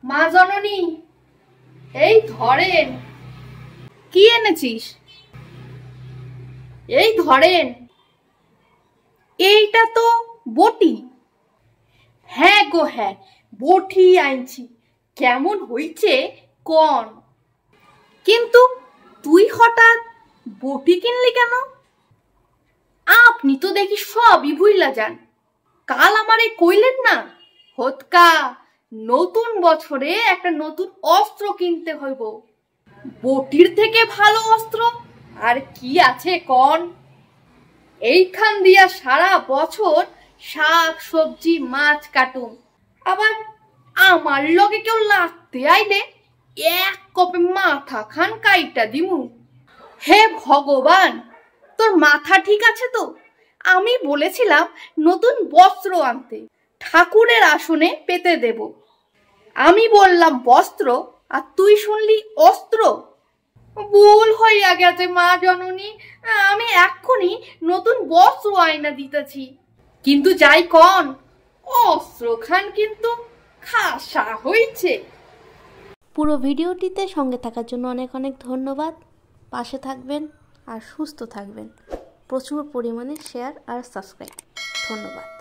মা জননী, এই ধরেন। কি এনেছিস? এই ধরেন। এইটা তো বটি। হ্যাঁ গো হ্যাঁ, বটি আনছি। কেমন হইছে কন? কিন্তু তুই হঠাৎ বটি কিনলি কেন? আপনি তো দেখি সবই ভুইলা যান। কাল আমারে কইলেন না, হতকা নতুন বছরে একটা নতুন অস্ত্র কিনতে হইব। বটির থেকে ভালো অস্ত্র আর কি আছে কন? এইখান দিয়া সারা বছর শাক সবজি মাছ কাটুম, আবার আমার লগে কেউ লাগতে আইলে এক কপে মাথা খান কাইটা দিমু। হে ভগবান, তোর মাথা ঠিক আছে তো? আমি বলেছিলাম নতুন বস্ত্র আনতে, ঠাকুরের আসনে পেতে দেব। আমি বললাম বস্ত্র আর তুই শুনলি অস্ত্র। ভুল হইয়া গেছে মা জননী, আমি এক্ষুনি নতুন বস্ত্র আয়না দিতেছি। কিন্তু যাই কন, অস্ত্র খান কিন্তু খাসা হইছে। পুরো ভিডিওটিতে সঙ্গে থাকার জন্য অনেক অনেক ধন্যবাদ। পাশে থাকবেন আর সুস্থ থাকবেন। প্রচুর পরিমাণে শেয়ার আর সাবস্ক্রাইব। ধন্যবাদ।